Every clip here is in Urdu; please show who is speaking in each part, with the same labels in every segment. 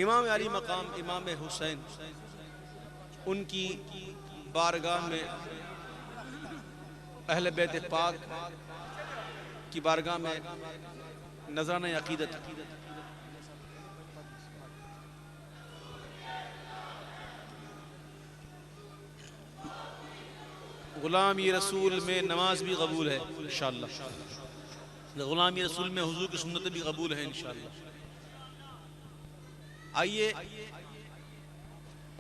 Speaker 1: امام علی مقام امام حسین ان کی بارگاہ میں اہل بیت پاک کی بارگاہ میں نذرانہ عقیدت غلامی رسول میں نماز بھی قبول ہے انشاءاللہ، غلامی رسول میں حضور کی سنت بھی قبول ہے انشاءاللہ۔ آئیے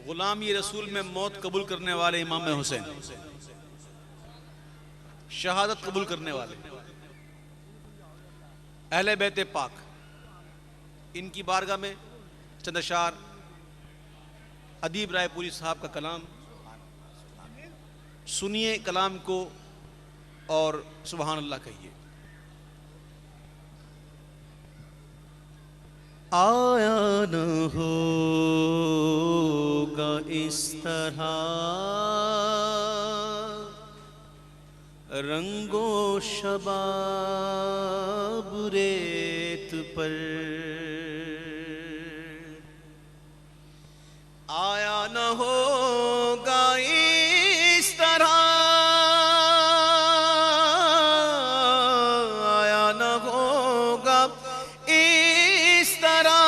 Speaker 1: غلامی رسول میں موت قبول کرنے والے امام حسین، شہادت قبول کرنے والے اہل بیت پاک، ان کی بارگاہ میں چند اشعار ادیب رائے پوری صاحب کا کلام سنیے، کلام کو اور سبحان اللہ کہیے۔
Speaker 2: آیا نہ ہوگا اس طرح رنگ و شباب ریت پر،
Speaker 1: آیا نہ ہوگا اس طرح، آیا نہ ہوگا اس طرح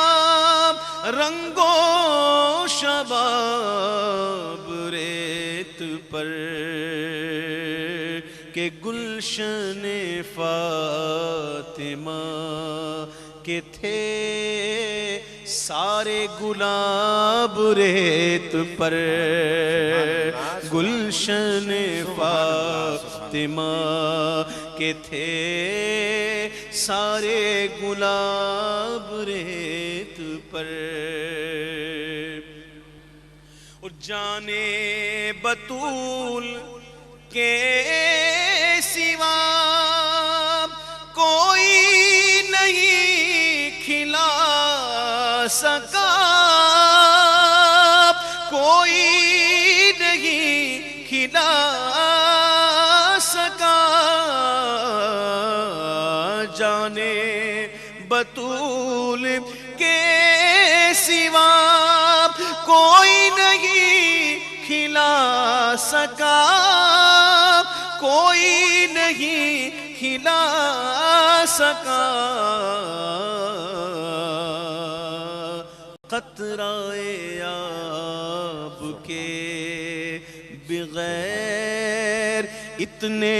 Speaker 1: رنگ و شباب ریت پر کہ گلشن فاطمہ کے تھے سارے گلاب ریت پر، گلشن فاطمہ کے تھے سارے گلاب ریت پر، اور جانے بطول کے سوا کوئی نہیں کھلا سکا، کوئی نہیں کھلا سکا، جانے بطول کے سوا کوئی نہیں کھلا سکا، کوئی نہیں کھلا سکا، قطرۂ آب کے بغیر اتنے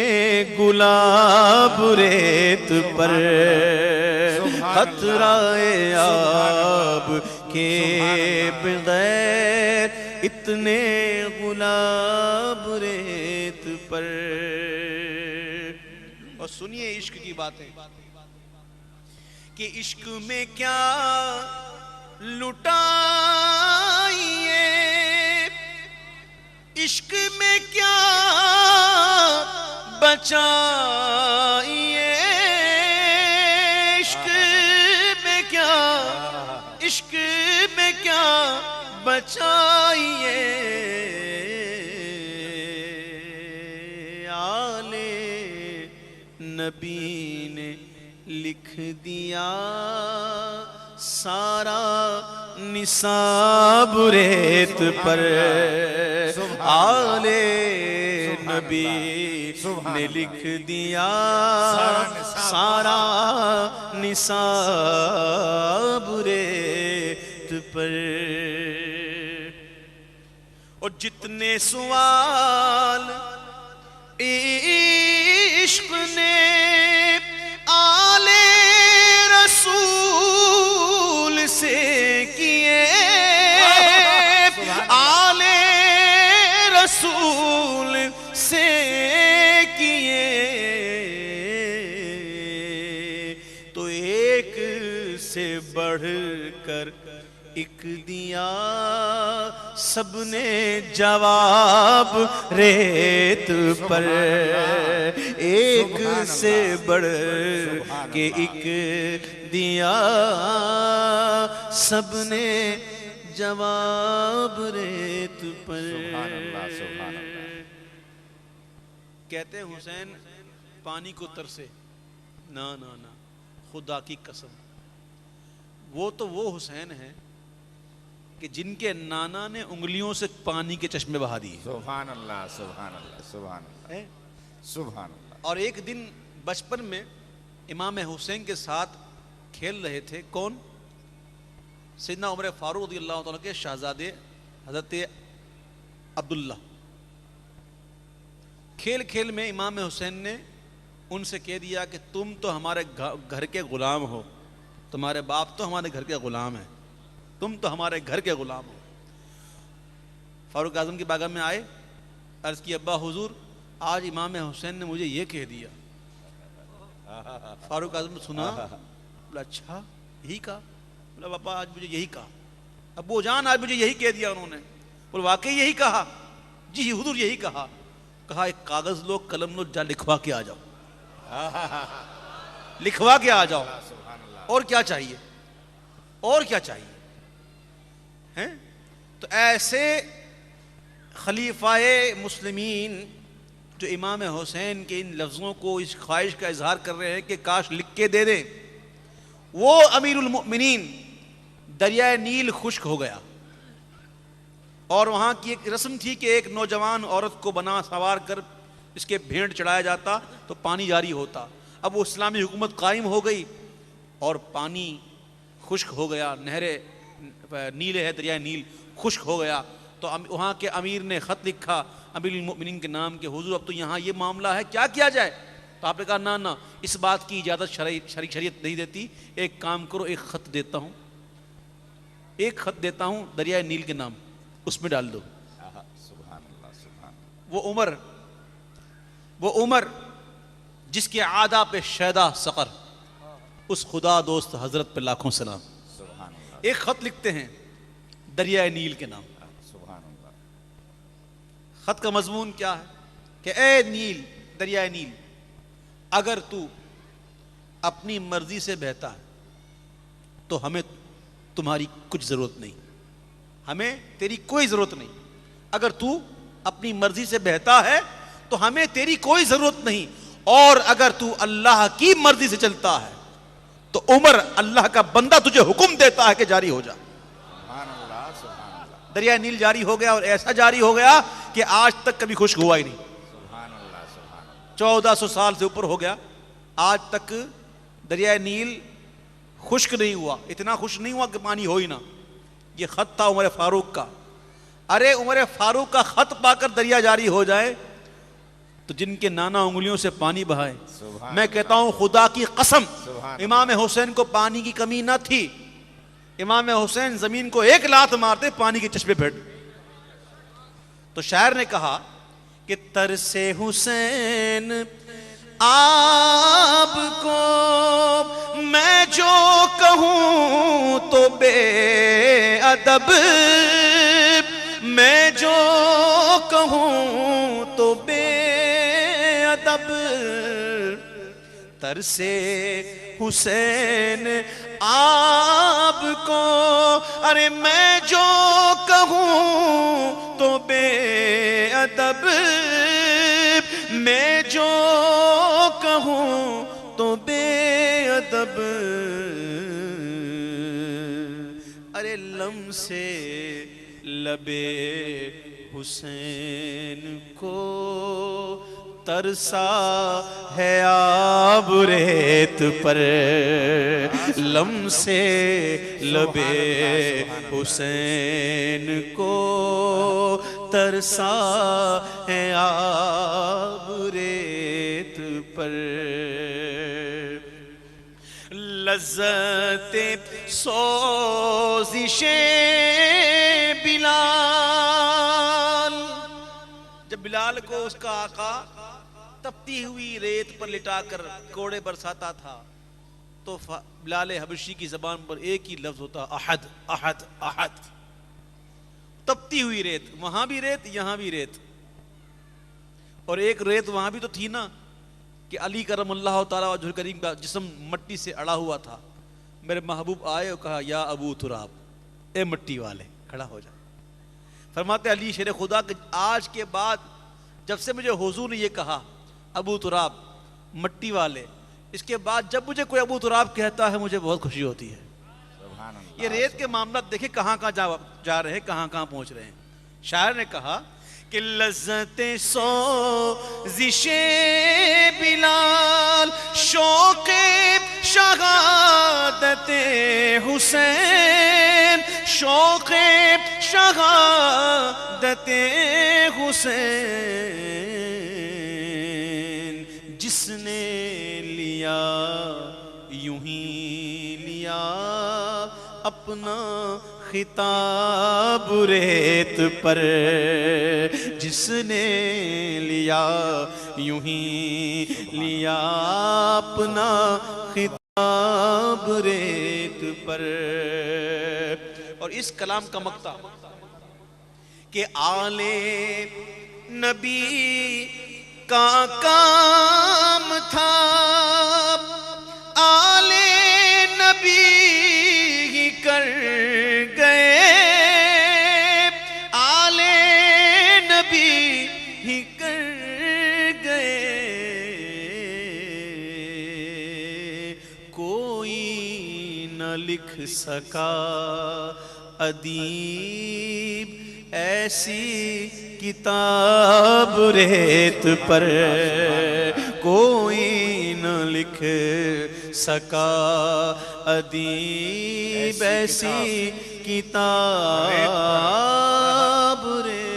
Speaker 1: گلاب ریت پر، قطرۂ آب کے بغیر اتنے گلاب ریت پر۔ اور سنیے عشق کی باتیں کہ عشق میں کیا لٹائیے، عشق میں کیا بچائیے، عشق میں کیا، عشق میں کیا بچائیے، آل نبی نے لکھ دیا سارا نصاب ریت پر، آل نبی نے لکھ دیا سارا نصاب ریت پر، اور جتنے سوال عشق نے آل رسول سے کیے، آل رسول سے کیے، تو ایک سے بڑھ کر ایک دیا سب نے جواب ریت پر، ایک سے بڑھ کے ایک دیا سب نے جواب ریت پر۔ کہتے ہیں حسین پانی کو ترسے، نا نا نا خدا کی قسم، وہ تو وہ حسین ہیں کہ جن کے نانا نے انگلیوں سے پانی کے چشمے بہا دیے.
Speaker 3: سبحان اللہ سبحان اللہ سبحان اللہ سبحان اللہ.
Speaker 1: اور ایک دن بچپن میں امام حسین کے ساتھ کھیل رہے تھے. کون؟ سیدنا عمر فاروق رضی اللہ تعالیٰ کے شہزادے حضرت عبداللہ. کھیل کھیل میں امام حسین نے ان سے کہہ دیا کہ تم تو ہمارے گھر کے غلام ہو, تمہارے باپ تو ہمارے گھر کے غلام ہیں, تم تو ہمارے گھر کے غلام ہو. فاروق اعظم کی بارگاہ میں آئے, عرض کی ابا حضور آج امام حسین نے مجھے یہ کہہ دیا. فاروق اعظم نے سنا, بولا اچھا یہی کہا؟ بولا پاپا آج مجھے یہی کہا, ابو جان آج مجھے یہی کہہ دیا انہوں نے. بولا واقعی یہی کہا؟ جی حضور یہی کہا. کہا ایک کاغذ لو قلم لو, جا لکھوا کے آ جاؤ, لکھوا کے آ جاؤ. اور کیا چاہیے, اور کیا چاہیے ہیں؟ تو ایسے خلیفہ مسلمین جو امام حسین کے ان لفظوں کو, اس خواہش کا اظہار کر رہے ہیں کہ کاش لکھ کے دے دیں, وہ امیر المؤمنین دریائے نیل خشک ہو گیا. اور وہاں کی ایک رسم تھی کہ ایک نوجوان عورت کو بنا سوار کر اس کے بھینٹ چڑھایا جاتا تو پانی جاری ہوتا. اب وہ اسلامی حکومت قائم ہو گئی اور پانی خشک ہو گیا, نہر نیل ہے دریائے نیل خشک ہو گیا. تو وہاں کے امیر نے خط لکھا امیر المؤمنین کے نام کہ حضور اب تو یہاں یہ معاملہ ہے, کیا کیا جائے؟ تو آپ نے کہا نا اس بات کی اجازت شریعت نہیں دیتی, ایک کام کرو, ایک خط دیتا ہوں, ایک خط دیتا ہوں دریائے نیل کے نام, اس میں ڈال دو.
Speaker 3: سبحان اللہ سبحان اللہ.
Speaker 1: وہ عمر جس کے عادہ پہ شیدا سقر, اس خدا دوست حضرت پہ لاکھوں سلام.
Speaker 3: سبحان اللہ
Speaker 1: ایک خط لکھتے ہیں دریائے نیل کے نام.
Speaker 3: سبحان اللہ.
Speaker 1: خط کا مضمون کیا ہے کہ اے نیل, دریائے نیل, اگر تو اپنی مرضی سے بہتا ہے تو ہمیں تمہاری کچھ ضرورت نہیں, ہمیں تیری کوئی ضرورت نہیں. اگر تو اپنی مرضی سے بہتا ہے تو ہمیں تیری کوئی ضرورت نہیں, اور اگر تو اللہ کی مرضی سے چلتا ہے تو عمر اللہ کا بندہ تجھے حکم دیتا ہے کہ جاری ہو جا.
Speaker 3: سبحان اللہ سبحان اللہ.
Speaker 1: دریائے نیل جاری ہو گیا, اور ایسا جاری ہو گیا کہ آج تک کبھی خشک ہوا ہی نہیں.
Speaker 3: سبحان اللہ سبحان اللہ.
Speaker 1: 1400 سال سے اوپر ہو گیا, آج تک دریائے نیل خشک نہیں ہوا. اتنا خشک نہیں ہوا کہ پانی ہو ہی نہ. یہ خط تھا عمر فاروق کا. ارے عمر فاروق کا خط پا کر دریا جاری ہو جائے تو جن کے نانا انگلیوں سے پانی بہائے. میں کہتا ہوں خدا کی قسم, امام حسین کو پانی کی کمی نہ تھی. امام حسین زمین کو ایک لات مارتے پانی کے چشمے پھیٹ. تو شاعر نے کہا کہ ترس حسین آپ کو میں جو کہوں تو بے ادب, میں جو کہوں تو بے ادب. ترس حسین آپ کو, ارے میں جو کہوں تو بے ادب, میں جو کہوں تو بے ادب. ارے لم سے لبے حسین کو ترسا ہے آب ریت پر, لم سے لبے حسین کو ترسا ہے آب ریت پر. لذت سوزش بلال, جب بلال کو اس کا آقا تپتی ہوئی ریت پر لٹا کر کوڑے برساتا تھا تو بلال حبشی کی زبان پر ایک ہی لفظ ہوتا, احد احد احد. تپتی ہوئی ریت, وہاں بھی ریت یہاں بھی ریت. اور ایک ریت وہاں بھی تو تھی نا کہ علی کرم اللہ تعالیٰ وجہ کریم کا جسم مٹی سے اڑا ہوا تھا. میرے محبوب آئے اور کہا یا ابو تراب, اے مٹی والے کھڑا ہو جا. فرماتے علی شیر خدا کہ آج کے بعد جب سے مجھے حضور نے یہ کہا ابو تراب مٹی والے, اس کے بعد جب مجھے کوئی ابو تراب کہتا ہے مجھے بہت خوشی ہوتی ہے. یہ ریت کے معاملات دیکھیں کہاں کہاں جا رہے ہیں، کہاں کہاں پہنچ رہے ہیں۔ شاعر نے کہا کہ لذت سوزش بلال، شوق شہادت حسین، شوق شہادت حسین، جس نے لیا یوں ہی لیا اپنا خطاب ریت پر، جس نے لیا یوں ہی لیا اپنا خطاب ریت پر۔ اور اس کلام کا مقطع کہ آل نبی کا کام تھا، آل نبی ہی کر گئے، آل نبی ہی کر گئے، کوئی نہ لکھ سکا ادیب ایسی کتاب ریت پر، کوئی نہ لکھ سکا ادیب ایسی کتاب ریت